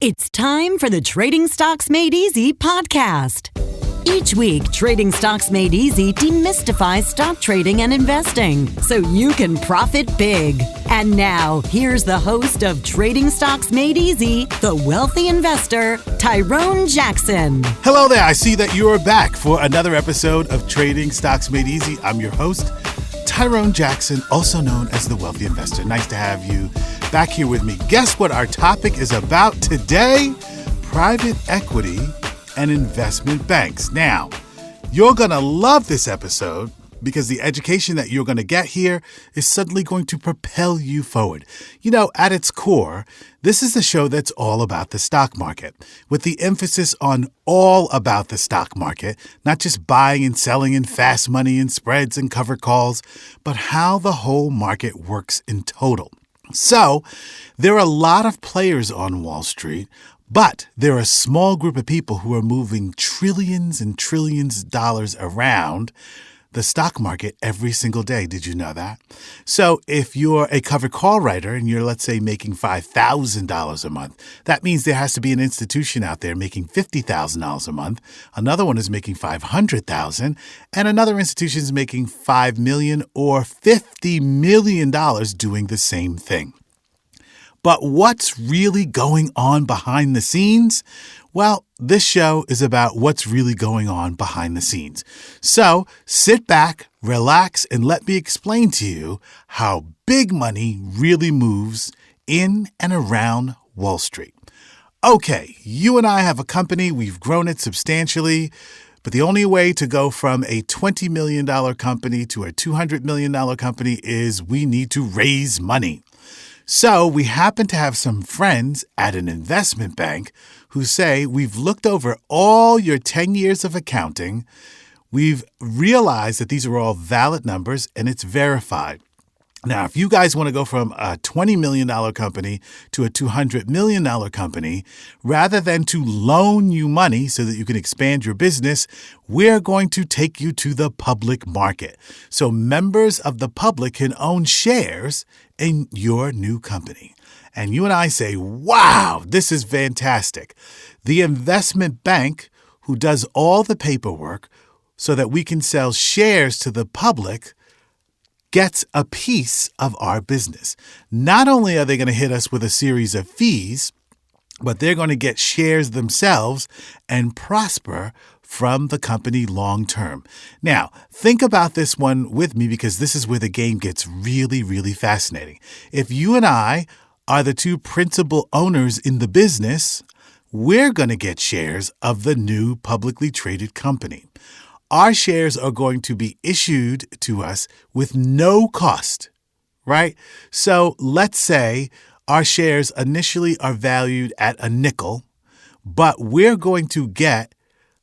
It's time for the Trading Stocks Made Easy podcast. Each week, Trading Stocks Made Easy demystifies stock trading and investing so you can profit big. And now, here's the host of Trading Stocks Made Easy, the wealthy investor, Tyrone Jackson. Hello there. I see that you are back for another episode of Trading Stocks Made Easy. I'm your host, Tyrone Jackson, also known as the wealthy investor. Nice to have you back here with me. Guess what our topic is about today? Private equity and investment banks. Now, you're going to love this episode because the education that you're going to get here is suddenly going to propel you forward. You know, at its core, this is the show that's all about the stock market, with the emphasis on all about the stock market, not just buying and selling and fast money and spreads and cover calls, but how the whole market works in total. So, there are a lot of players on Wall Street, but there are a small group of people who are moving trillions and trillions of dollars around the stock market every single day. Did you know that? So if you're a covered call writer and you're, let's say, making $5,000 a month, that means there has to be an institution out there making $50,000 a month. Another one is making $500,000, and another institution is making $5 million or $50 million doing the same thing. But what's really going on behind the scenes? Well, this show is about what's really going on behind the scenes. So sit back, relax, and let me explain to you how big money really moves in and around Wall Street. Okay, you and I have a company. We've grown it substantially. But the only way to go from a $20 million company to a $200 million company is we need to raise money. So we happen to have some friends at an investment bank who say, we've looked over all your 10 years of accounting. We've realized that these are all valid numbers and it's verified. Now, if you guys want to go from a $20 million company to a $200 million company, rather than to loan you money so that you can expand your business, we're going to take you to the public market. So members of the public can own shares in your new company. And you and I say, wow, this is fantastic. The investment bank who does all the paperwork so that we can sell shares to the public gets a piece of our business. Not only are they going to hit us with a series of fees, but they're going to get shares themselves and prosper from the company long term. Now, think about this one with me because this is where the game gets really, really fascinating. If you and I are the two principal owners in the business, we're going to get shares of the new publicly traded company. Our shares are going to be issued to us with no cost, right? So let's say our shares initially are valued at a nickel, but we're going to get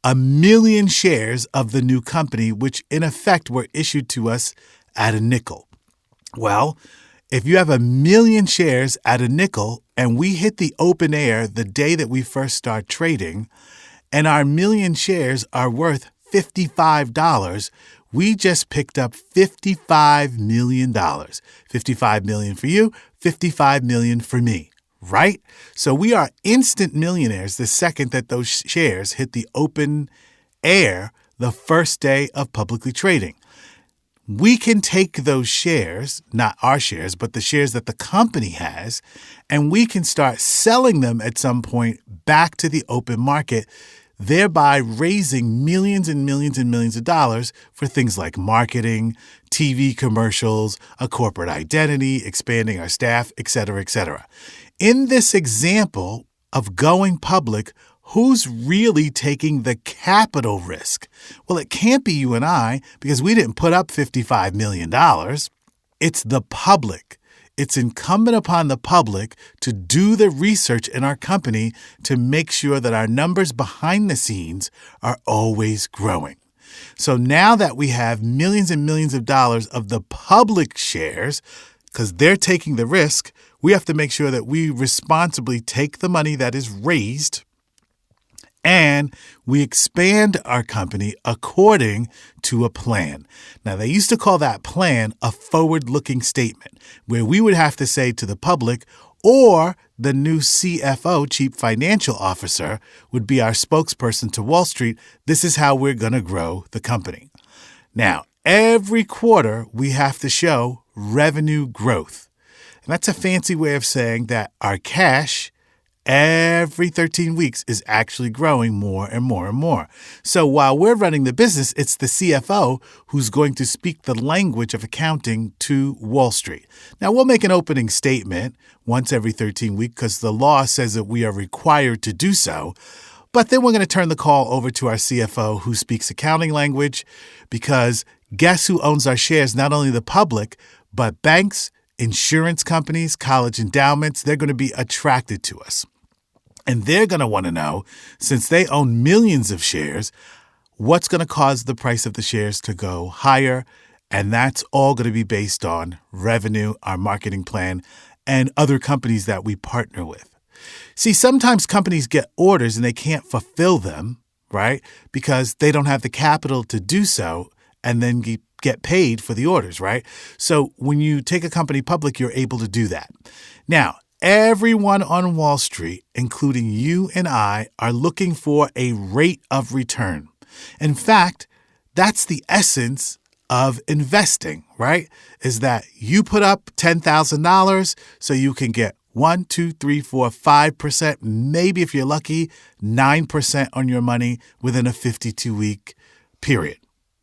1 million shares of the new company, which in effect were issued to us at a nickel. Well, if you have 1 million shares at a nickel and we hit the open air the day that we first start trading, and our 1 million shares are worth $55, we just picked up $55 million. $55 million for you, $55 million for me, right? So we are instant millionaires the second that those shares hit the open air the first day of publicly trading. We can take those shares, not our shares, but the shares that the company has, and we can start selling them at some point back to the open market, thereby raising millions and millions and millions of dollars for things like marketing, TV commercials, a corporate identity, expanding our staff, etc., etc. In this example of going public, who's really taking the capital risk? Well, it can't be you and I because we didn't put up $55 million. It's the public. It's incumbent upon the public to do the research in our company to make sure that our numbers behind the scenes are always growing. So now that we have millions and millions of dollars of the public shares, because they're taking the risk, we have to make sure that we responsibly take the money that is raised and we expand our company according to a plan. Now, they used to call that plan a forward-looking statement, where we would have to say to the public, or the new CFO, Chief Financial Officer, would be our spokesperson to Wall Street. This is how we're going to grow the company. Now, every quarter, we have to show revenue growth. And that's a fancy way of saying that our cash every 13 weeks is actually growing more and more and more. So while we're running the business, it's the CFO who's going to speak the language of accounting to Wall Street. Now, we'll make an opening statement once every 13 weeks because the law says that we are required to do so. But then we're going to turn the call over to our CFO who speaks accounting language, because guess who owns our shares? Not only the public, but banks, insurance companies, college endowments. They're going to be attracted to us. And they're going to want to know, since they own millions of shares, what's going to cause the price of the shares to go higher. And that's all going to be based on revenue, our marketing plan, and other companies that we partner with. See, sometimes companies get orders and they can't fulfill them, right? Because they don't have the capital to do so and then get paid for the orders, right? So when you take a company public, you're able to do that. Now, everyone on Wall Street, including you and I, are looking for a rate of return. In fact, that's the essence of investing, right? Is that you put up $10,000 so you can get 1, 2, 3, 4, 5%, maybe if you're lucky, 9% on your money within a 52-week period.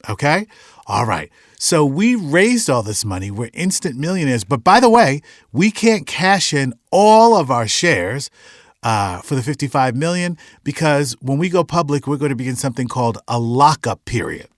Okay? All right. So we raised all this money. We're instant millionaires. But by the way, we can't cash in all of our shares for the $55 million because when we go public, we're going to begin something called a lockup period.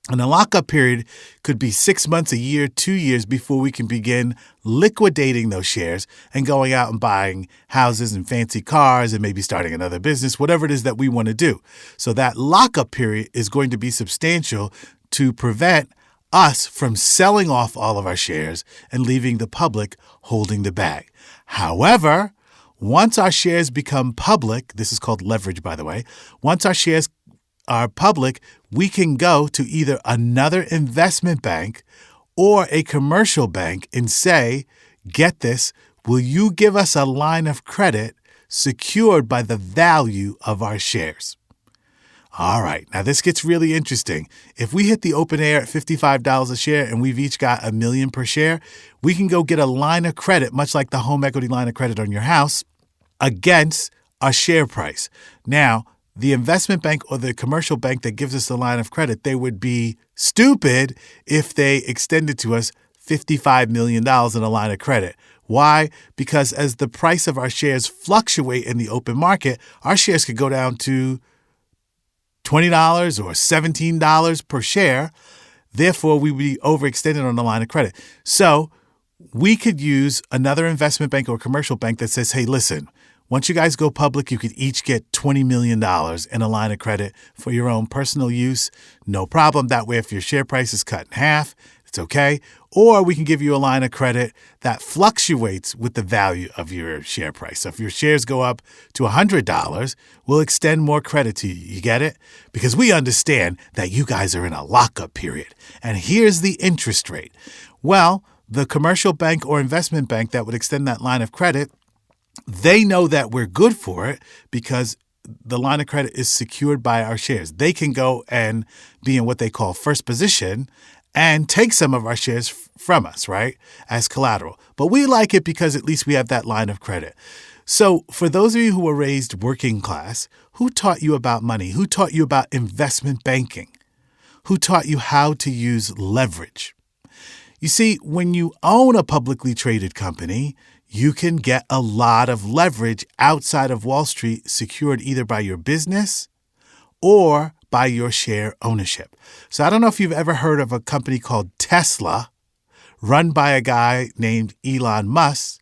And a lockup period could be 6 months, a year, 2 years before we can begin liquidating those shares and going out and buying houses and fancy cars and maybe starting another business, whatever it is that we want to do. So that lockup period is going to be substantial to prevent us from selling off all of our shares and leaving the public holding the bag. However, once our shares become public, this is called leverage, by the way, once our shares are public, we can go to either another investment bank or a commercial bank and say, get this, will you give us a line of credit secured by the value of our shares? All right, now this gets really interesting. If we hit the open air at $55 a share and we've each got $1 million per share, we can go get a line of credit, much like the home equity line of credit on your house, against our share price. Now, the investment bank or the commercial bank that gives us the line of credit, they would be stupid if they extended to us $55 million in a line of credit. Why? Because as the price of our shares fluctuate in the open market, our shares could go down to $20 or $17 per share. Therefore, we would be overextended on the line of credit. So we could use another investment bank or commercial bank that says, hey, listen, once you guys go public, you could each get $20 million in a line of credit for your own personal use. No problem. That way, if your share price is cut in half, it's okay. Or we can give you a line of credit that fluctuates with the value of your share price. So if your shares go up to $100, we'll extend more credit to you. You get it? Because we understand that you guys are in a lockup period. And here's the interest rate. Well, the commercial bank or investment bank that would extend that line of credit, they know that we're good for it because the line of credit is secured by our shares. They can go and be in what they call first position and take some of our shares from us, right, as collateral. But we like it because at least we have that line of credit. So for those of you who were raised working class, who taught you about money? Who taught you about investment banking? Who taught you how to use leverage? You see, when you own a publicly traded company, you can get a lot of leverage outside of Wall Street secured either by your business or by your share ownership. So I don't know if you've ever heard of a company called Tesla, run by a guy named Elon Musk.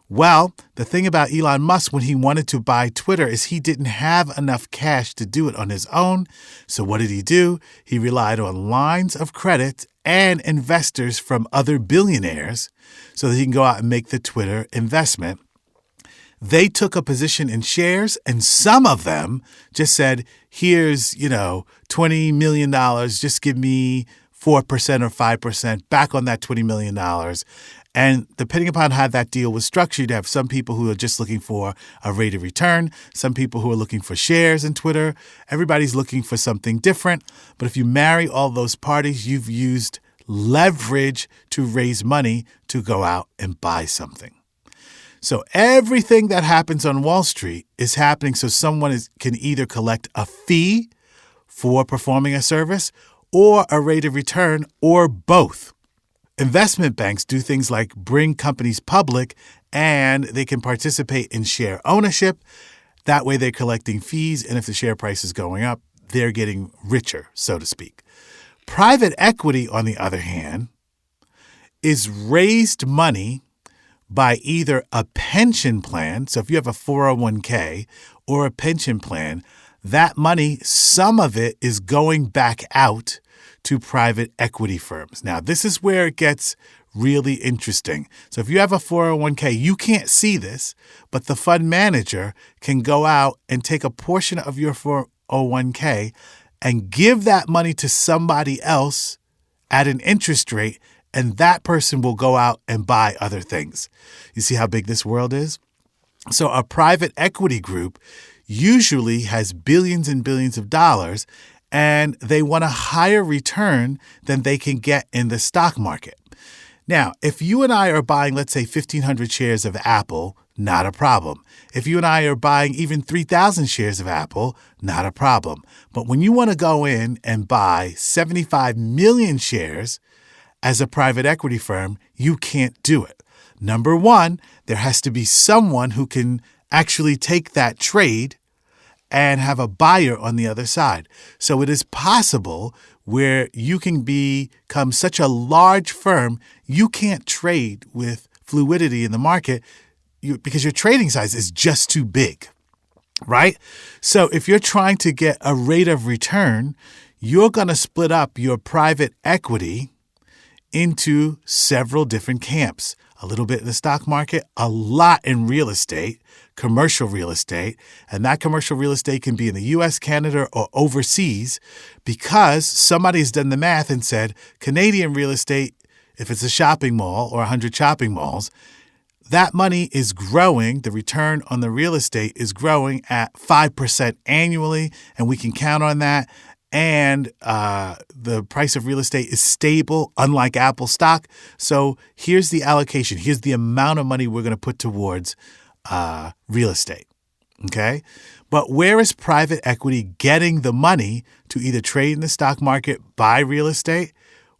Well, the thing about Elon Musk when he wanted to buy Twitter is he didn't have enough cash to do it on his own. So what did he do? He relied on lines of credit and investors from other billionaires so that he can go out and make the Twitter investment. They took a position in shares, and some of them just said, here's, $20 million, just give me 4% or 5% back on that $20 million. And depending upon how that deal was structured, you have some people who are just looking for a rate of return, some people who are looking for shares in Twitter. Everybody's looking for something different. But if you marry all those parties, you've used leverage to raise money to go out and buy something. So everything that happens on Wall Street is happening so someone can either collect a fee for performing a service or a rate of return or both. Investment banks do things like bring companies public and they can participate in share ownership. That way they're collecting fees, and if the share price is going up, they're getting richer, so to speak. Private equity, on the other hand, is raised money by either a pension plan. So if you have a 401k or a pension plan, that money, some of it is going back out to private equity firms. Now, this is where it gets really interesting. So if you have a 401k, you can't see this, but the fund manager can go out and take a portion of your 401k and give that money to somebody else at an interest rate, and that person will go out and buy other things. You see how big this world is? So a private equity group usually has billions and billions of dollars, and they want a higher return than they can get in the stock market. Now, if you and I are buying, let's say, 1,500 shares of Apple, not a problem. If you and I are buying even 3,000 shares of Apple, not a problem. But when you want to go in and buy 75 million shares as a private equity firm, you can't do it. Number one, there has to be someone who can actually take that trade and have a buyer on the other side. So it is possible where you can become such a large firm, you can't trade with fluidity in the market because your trading size is just too big, right? So if you're trying to get a rate of return, you're going to split up your private equity into several different camps. A little bit in the stock market, a lot in real estate, commercial real estate, and that commercial real estate can be in the U.S., Canada, or overseas because somebody has done the math and said Canadian real estate, if it's a shopping mall or 100 shopping malls, that money is growing. The return on the real estate is growing at 5% annually, and we can count on that. And the price of real estate is stable, unlike Apple stock. So here's the allocation. Here's the amount of money we're going to put towards real estate. Okay? But where is private equity getting the money to either trade in the stock market, buy real estate?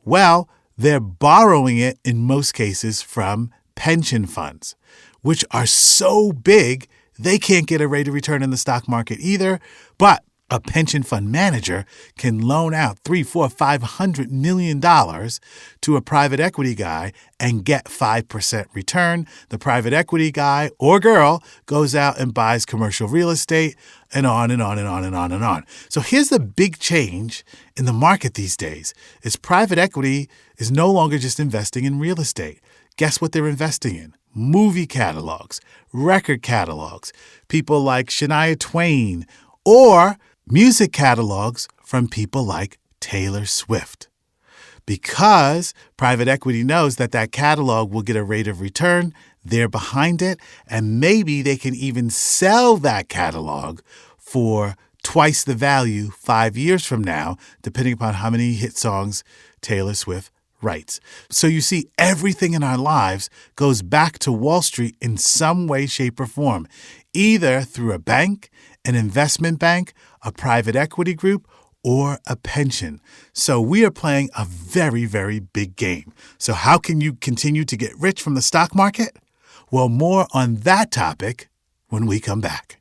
Well, they're borrowing it in most cases from pension funds, which are so big they can't get a rate of return in the stock market either. But a pension fund manager can loan out $300, $400, $500 million to a private equity guy and get 5% return. The private equity guy or girl goes out and buys commercial real estate and on and on and on and on and on. So here's the big change in the market these days is private equity is no longer just investing in real estate. Guess what they're investing in? Movie catalogs, record catalogs, people like Shania Twain, or music catalogs from people like Taylor Swift. Because private equity knows that that catalog will get a rate of return, they're behind it, and maybe they can even sell that catalog for twice the value 5 years from now, depending upon how many hit songs Taylor Swift writes. So you see, everything in our lives goes back to Wall Street in some way, shape, or form, either through a bank, an investment bank, a private equity group, or a pension. So we are playing a very, very big game. So how can you continue to get rich from the stock market? Well, more on that topic when we come back.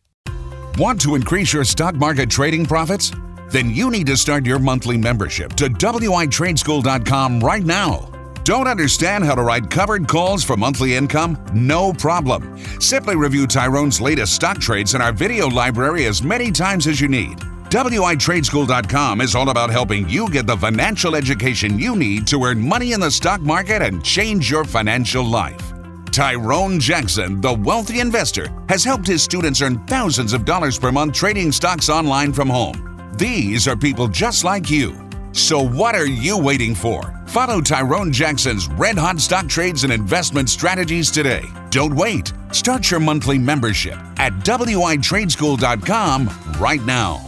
Want to increase your stock market trading profits? Then you need to start your monthly membership to WITradeschool.com right now. Don't understand how to write covered calls for monthly income? No problem. Simply review Tyrone's latest stock trades in our video library as many times as you need. WITradeschool.com is all about helping you get the financial education you need to earn money in the stock market and change your financial life. Tyrone Jackson, the wealthy investor, has helped his students earn thousands of dollars per month trading stocks online from home. These are people just like you. So what are you waiting for? Follow Tyrone Jackson's Red Hot Stock Trades and Investment Strategies today. Don't wait. Start your monthly membership at WITradeschool.com right now.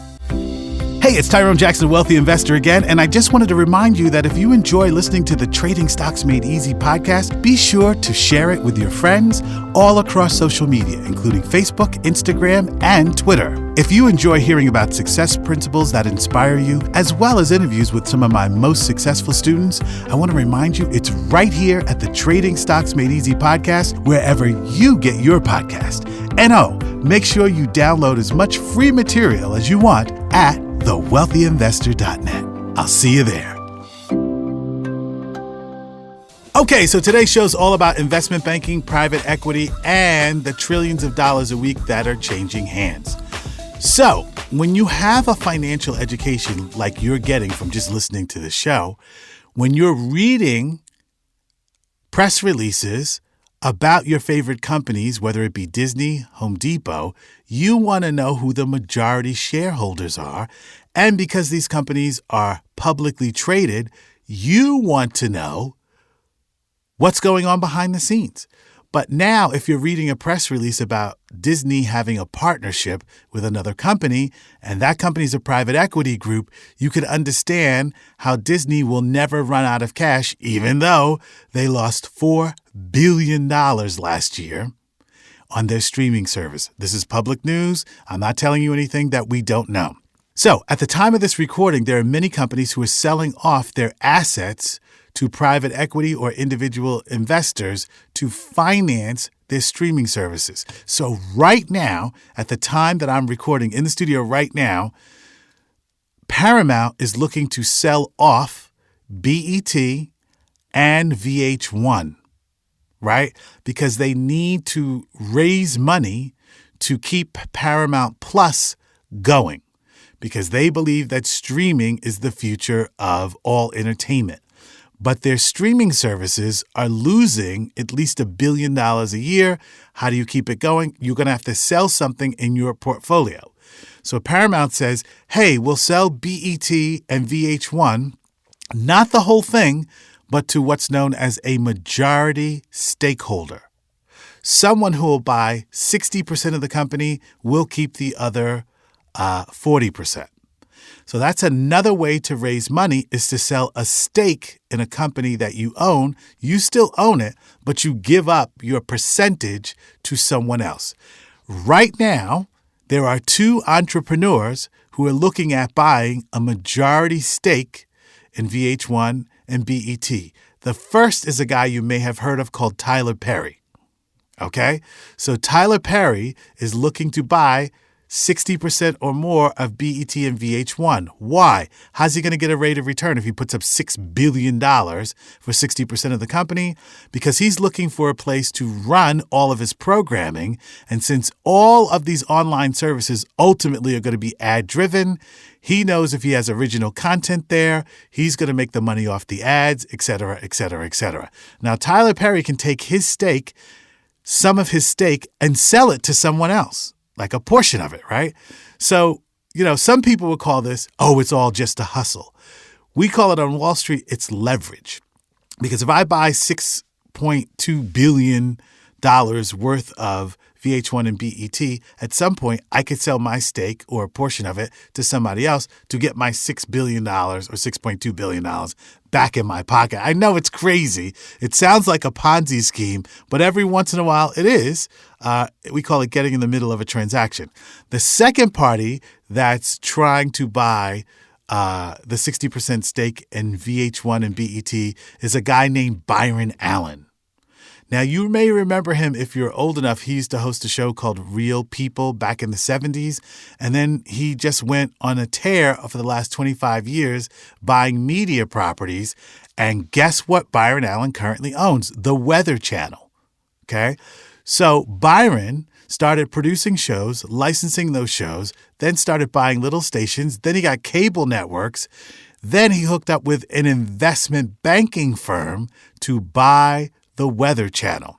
Hey, it's Tyrone Jackson, Wealthy Investor again, and I just wanted to remind you that if you enjoy listening to the Trading Stocks Made Easy podcast, be sure to share it with your friends all across social media, including Facebook, Instagram, and Twitter. If you enjoy hearing about success principles that inspire you, as well as interviews with some of my most successful students, I want to remind you it's right here at the Trading Stocks Made Easy podcast, wherever you get your podcast. And make sure you download as much free material as you want at thewealthyinvestor.net. I'll see you there. Okay, so today's show's all about investment banking, private equity, and the trillions of dollars a week that are changing hands. So, when you have a financial education like you're getting from just listening to the show, when you're reading press releases about your favorite companies, whether it be Disney, Home Depot, you want to know who the majority shareholders are. And because these companies are publicly traded, you want to know what's going on behind the scenes. But now, if you're reading a press release about Disney having a partnership with another company, and that company's a private equity group, you could understand how Disney will never run out of cash, even though they lost $4 billion last year on their streaming service. This is public news. I'm not telling you anything that we don't know. So, at the time of this recording, there are many companies who are selling off their assets to private equity or individual investors to finance their streaming services. So right now, at the time that I'm recording in the studio right now, Paramount is looking to sell off BET and VH1, right? Because they need to raise money to keep Paramount Plus going, because they believe that streaming is the future of all entertainment. But their streaming services are losing at least $1 billion a year. How do you keep it going? You're going to have to sell something in your portfolio. So Paramount says, hey, we'll sell BET and VH1, not the whole thing, but to what's known as a majority stakeholder. Someone who will buy 60% of the company will keep the other 40%. So that's another way to raise money, is to sell a stake in a company that you own. You still own it, but you give up your percentage to someone else. Right now, there are two entrepreneurs who are looking at buying a majority stake in VH1 and BET. The first is a guy you may have heard of called Tyler Perry. Okay? So Tyler Perry is looking to buy 60% or more of BET and VH1. Why? How's he going to get a rate of return if he puts up $6 billion for 60% of the company? Because he's looking for a place to run all of his programming. And since all of these online services ultimately are going to be ad-driven, he knows if he has original content there, he's going to make the money off the ads, et cetera, et cetera, et cetera. Now, Tyler Perry can take his stake, some of his stake, and sell it to someone else. Like a portion of it, right? So, some people would call this, it's all just a hustle. We call it on Wall Street, it's leverage. Because if I buy $6.2 billion worth of VH1 and BET, at some point I could sell my stake or a portion of it to somebody else to get my $6 billion or $6.2 billion back in my pocket. I know it's crazy. It sounds like a Ponzi scheme, but every once in a while it is. We call it getting in the middle of a transaction. The second party that's trying to buy the 60% stake in VH1 and BET is a guy named Byron Allen. Now, you may remember him if you're old enough. He used to host a show called Real People back in the 70s. And then he just went on a tear for the last 25 years buying media properties. And guess what Byron Allen currently owns? The Weather Channel. Okay? So Byron started producing shows, licensing those shows, then started buying little stations. Then he got cable networks. Then he hooked up with an investment banking firm to buy the Weather Channel.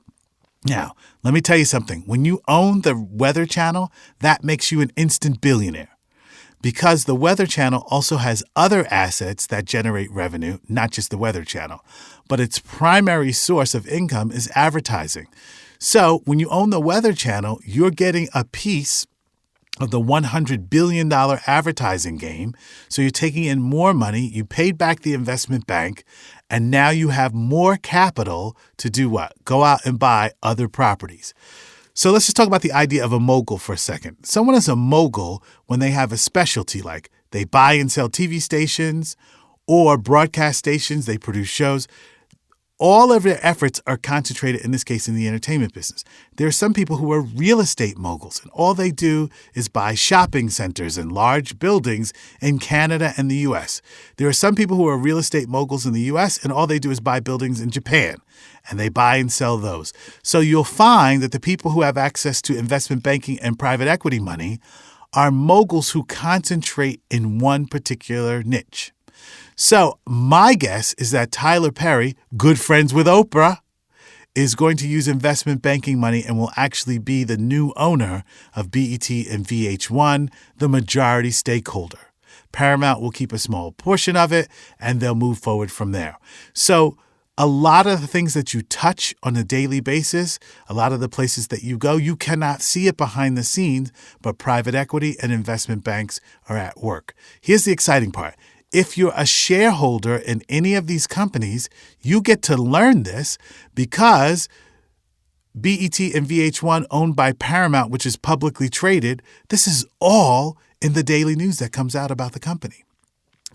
Now, let me tell you something. When you own the Weather Channel, that makes you an instant billionaire, because the Weather Channel also has other assets that generate revenue, not just the Weather Channel. But its primary source of income is advertising. So when you own the Weather Channel, you're getting a piece of the $100 billion advertising game. So you're taking in more money, you paid back the investment bank, and now you have more capital to do what? Go out and buy other properties. So let's just talk about the idea of a mogul for a second. Someone is a mogul when they have a specialty, like they buy and sell TV stations or broadcast stations, they produce shows. All of their efforts are concentrated, in this case, in the entertainment business. There are some people who are real estate moguls, and all they do is buy shopping centers and large buildings in Canada and the U.S. There are some people who are real estate moguls in the U.S., and all they do is buy buildings in Japan, and they buy and sell those. So you'll find that the people who have access to investment banking and private equity money are moguls who concentrate in one particular niche. So my guess is that Tyler Perry, good friends with Oprah, is going to use investment banking money and will actually be the new owner of BET and VH1, the majority stakeholder. Paramount will keep a small portion of it, and they'll move forward from there. So a lot of the things that you touch on a daily basis, a lot of the places that you go, you cannot see it behind the scenes, but private equity and investment banks are at work. Here's the exciting part. If you're a shareholder in any of these companies, you get to learn this because BET and VH1, owned by Paramount, which is publicly traded, this is all in the daily news that comes out about the company.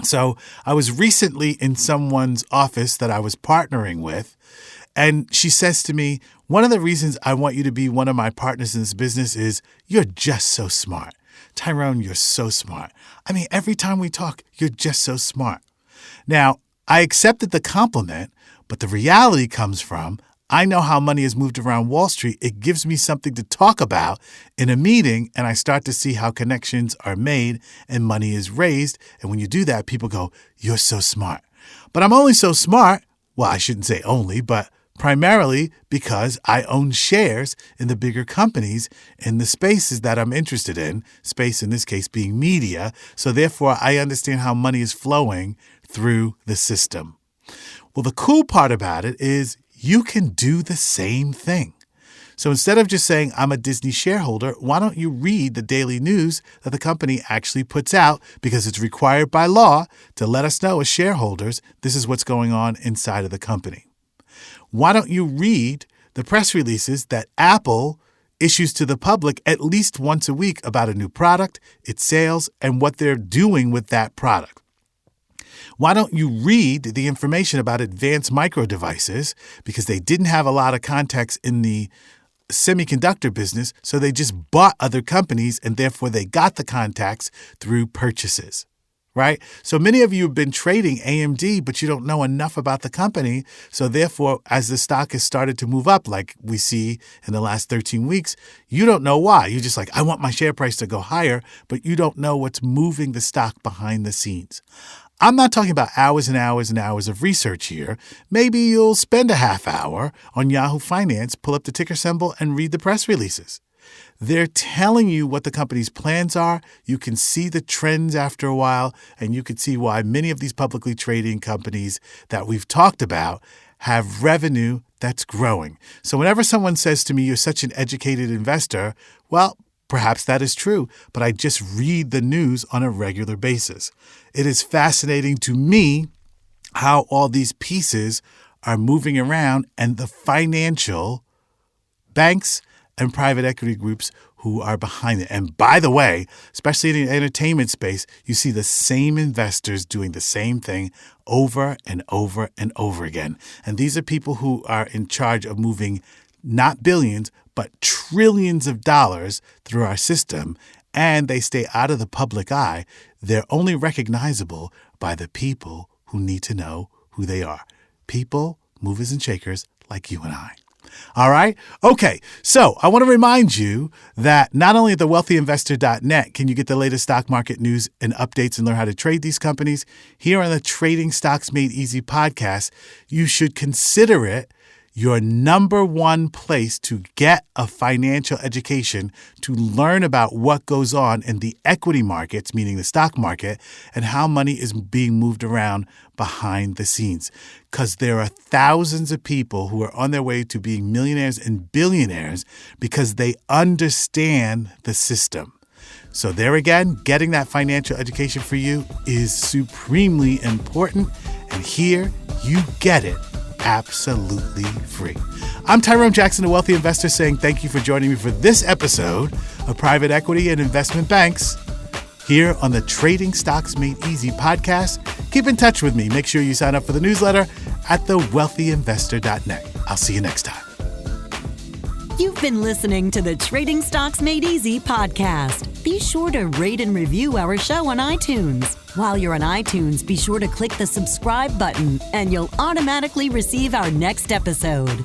So I was recently in someone's office that I was partnering with, and she says to me, one of the reasons I want you to be one of my partners in this business is you're just so smart. Tyrone, you're so smart. I mean, every time we talk, you're just so smart. Now, I accepted the compliment, but the reality comes from I know how money is moved around Wall Street. It gives me something to talk about in a meeting, and I start to see how connections are made and money is raised. And when you do that, people go, you're so smart. But I'm only so smart, well, I shouldn't say only, but primarily because I own shares in the bigger companies in the spaces that I'm interested in, space in this case being media. So therefore, I understand how money is flowing through the system. Well, the cool part about it is you can do the same thing. So instead of just saying, I'm a Disney shareholder, why don't you read the daily news that the company actually puts out, because it's required by law to let us know as shareholders, this is what's going on inside of the company. Why don't you read the press releases that Apple issues to the public at least once a week about a new product, its sales, and what they're doing with that product? Why don't you read the information about Advanced Micro Devices, because they didn't have a lot of contacts in the semiconductor business, so they just bought other companies, and therefore they got the contacts through purchases. Right? So many of you have been trading AMD, but you don't know enough about the company. So therefore, as the stock has started to move up, like we see in the last 13 weeks, you don't know why. You're just like, I want my share price to go higher, but you don't know what's moving the stock behind the scenes. I'm not talking about hours and hours and hours of research here. Maybe you'll spend a half hour on Yahoo Finance, pull up the ticker symbol, and read the press releases. They're telling you what the company's plans are. You can see the trends after a while, and you can see why many of these publicly trading companies that we've talked about have revenue that's growing. So whenever someone says to me, you're such an educated investor, well, perhaps that is true, but I just read the news on a regular basis. It is fascinating to me how all these pieces are moving around, and the financial banks and private equity groups who are behind it. And by the way, especially in the entertainment space, you see the same investors doing the same thing over and over and over again. And these are people who are in charge of moving not billions, but trillions of dollars through our system, and they stay out of the public eye. They're only recognizable by the people who need to know who they are. People, movers and shakers like you and I. All right? Okay, so I want to remind you that not only at thewealthyinvestor.net can you get the latest stock market news and updates and learn how to trade these companies, here on the Trading Stocks Made Easy podcast, you should consider it your number one place to get a financial education, to learn about what goes on in the equity markets, meaning the stock market, and how money is being moved around behind the scenes. Because there are thousands of people who are on their way to being millionaires and billionaires because they understand the system. So there again, getting that financial education for you is supremely important. And here you get it absolutely free. I'm Tyrone Jackson, the Wealthy Investor, saying thank you for joining me for this episode of Private Equity and Investment Banks here on the Trading Stocks Made Easy podcast. Keep in touch with me. Make sure you sign up for the newsletter at thewealthyinvestor.net. I'll see you next time. You've been listening to the Trading Stocks Made Easy podcast. Be sure to rate and review our show on iTunes. While you're on iTunes, be sure to click the subscribe button and you'll automatically receive our next episode.